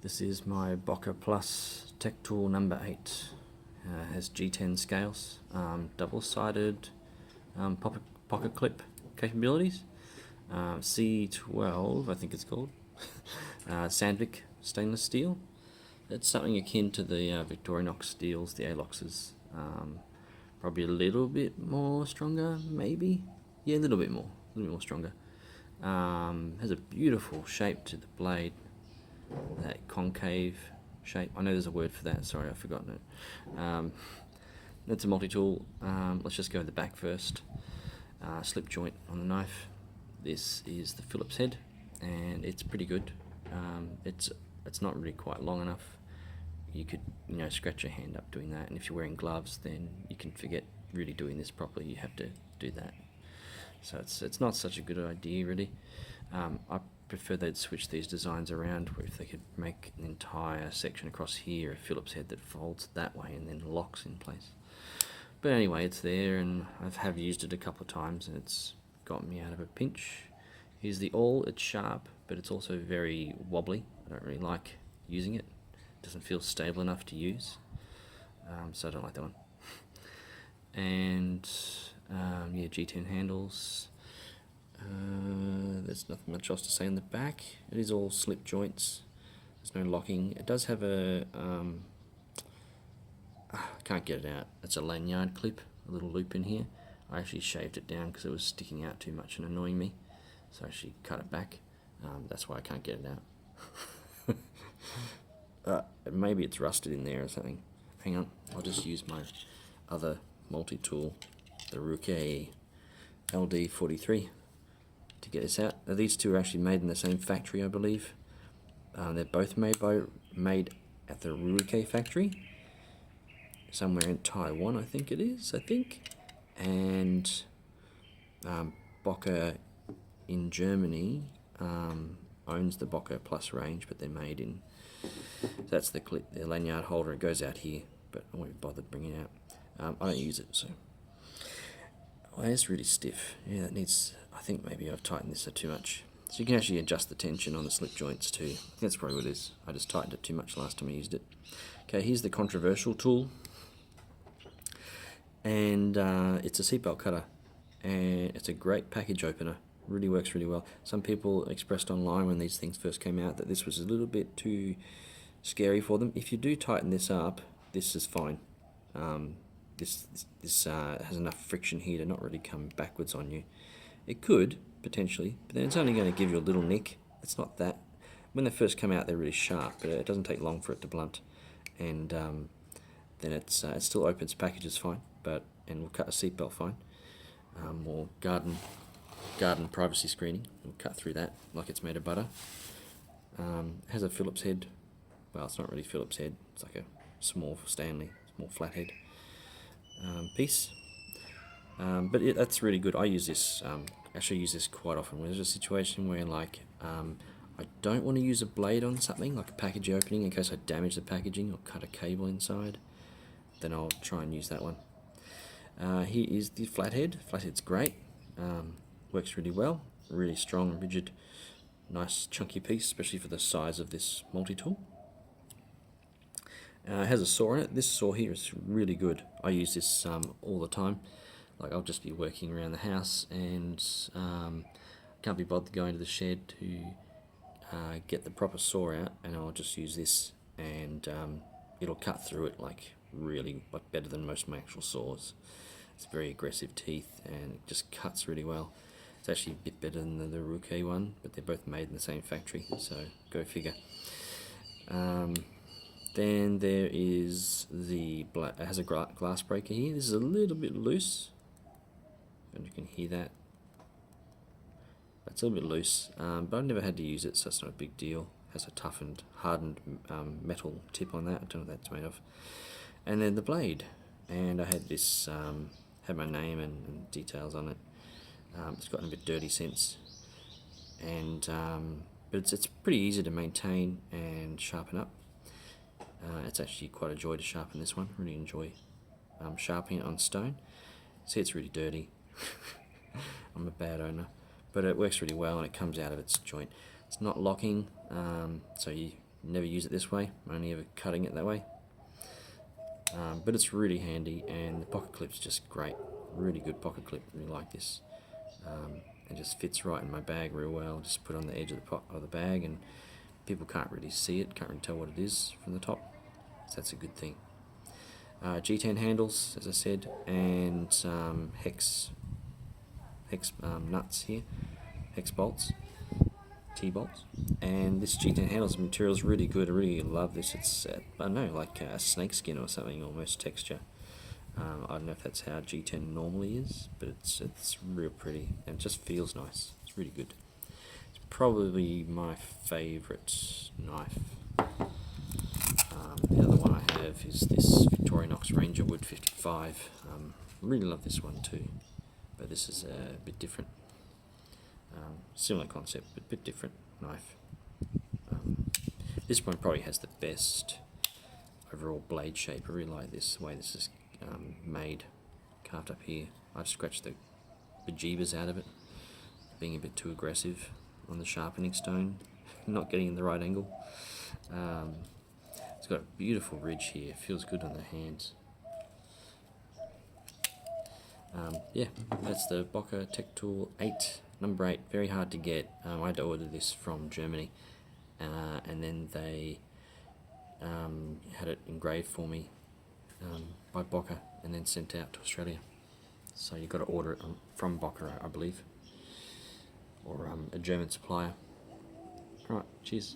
This is my BOKER Plus Tech Tool number 8. Has G10 scales, double-sided pocket clip capabilities, C12 I think it's called, Sandvik stainless steel. It's something akin to the Victorinox steels, the Aloxes. Probably a little bit more stronger, maybe. Yeah, a little bit more stronger. Has a beautiful shape to the blade, that concave shape. I know there's a word for that, sorry, I've forgotten it. It's a multi-tool. Let's just go to the back first. Slip joint on the knife. This is the Phillips head, and it's pretty good. It's not really quite long enough. You could, scratch your hand up doing that, and if you're wearing gloves, then you can forget really doing this properly. You have to do that. So it's not such a good idea, really. I prefer they'd switch these designs around, where if they could make an entire section across here, a Phillips head that folds that way and then locks in place. But anyway, it's there, and I have used it a couple of times, and it's got me out of a pinch. Here's the awl. It's sharp, but it's also very wobbly. I don't really like using it. It doesn't feel stable enough to use, so I don't like that one. And yeah, G10 handles. There's nothing much else to say on the back. It is all slip joints. There's no locking. It does have a I can't get it out. It's a lanyard clip, a little loop in here. I actually shaved it down because it was sticking out too much and annoying me, so I actually cut it back. That's why I can't get it out. Maybe it's rusted in there or something. Hang on, I'll just use my other multi-tool, the Ruke LD43, to get this out. Now, these two are actually made in the same factory, I believe. They're both made at the Ruke factory, somewhere in Taiwan, I think it is. And BOKER in Germany owns the BOKER Plus range, but they're made in. So that's the clip, the lanyard holder. It goes out here, but I won't bother bringing it out. I don't use it, so. Oh, it's really stiff. Yeah, that needs. I think maybe I've tightened this too much. So you can actually adjust the tension on the slip joints too. I think that's probably what it is. I just tightened it too much last time I used it. Okay, here's the controversial tool, and it's a seatbelt cutter, and it's a great package opener. Really works really well. Some people expressed online when these things first came out that this was a little bit too scary for them. If you do tighten this up, this is fine. This has enough friction here to not really come backwards on you. It could, potentially, but then it's only going to give you a little nick. It's not that. When they first come out, they're really sharp, but it doesn't take long for it to blunt. And then it still opens packages fine, and will cut a seatbelt fine. Or garden privacy screening. We'll cut through that like it's made of butter. Has a Phillips head. Well, it's not really Phillips head. It's like a small Stanley, small flathead piece. But that's really good. I use this. Actually, use this quite often. When there's a situation where, I don't want to use a blade on something, like a package opening, in case I damage the packaging or cut a cable inside, then I'll try and use that one. Here is the flathead. Flathead's great. Works really well. Really strong and rigid. Nice chunky piece, especially for the size of this multi-tool. It has a saw in it. This saw here is really good. I use this all the time. Like, I'll just be working around the house and can't be bothered going to the shed to get the proper saw out, and I'll just use this, and it'll cut through it really better than most of my actual saws. It's very aggressive teeth, and it just cuts really well. It's actually a bit better than the Ruke one, but they're both made in the same factory, so go figure. Then there is it has a glass breaker here. This is a little bit loose, and you can hear that. It's a little bit loose, but I've never had to use it, so it's not a big deal. It has a hardened metal tip on that. I don't know what that's made of. And then the blade, and I had this, had my name and details on it. It's gotten a bit dirty since, and but it's pretty easy to maintain and sharpen up. It's actually quite a joy to sharpen this one. Really enjoy sharpening it on stone. See, it's really dirty. I'm a bad owner, but it works really well, and it comes out of its joint. It's not locking, so you never use it this way, only ever cutting it that way. But it's really handy, and the pocket clip's just great. Really good pocket clip, really like this. It just fits right in my bag real well. Just put it on the edge of the bag, and people can't really see it, can't really tell what it is from the top, so that's a good thing. G10 handles, as I said, and hex nuts here, hex bolts, T-bolts. And this G10 handles material is really good. I really love this. It's I don't know, like a snake skin or something, almost texture. I don't know if that's how G10 normally is, but it's real pretty and it just feels nice. It's really good. It's probably my favourite knife. The other one I have is this Victorinox Ranger Wood 55. Really love this one too, but this is a bit different. Similar concept, but a bit different knife. This one probably has the best overall blade shape. I really like this, the way this is made, carved up here. I've scratched the bejeebers out of it, being a bit too aggressive on the sharpening stone, not getting in the right angle. It's got a beautiful ridge here, feels good on the hands. Yeah, that's the BOKER Tech Tool 8, number 8, very hard to get. I had to order this from Germany, and then they had it engraved for me by BOKER and then sent out to Australia. So you've got to order it from BOKER, I believe, or a German supplier. Alright, cheers.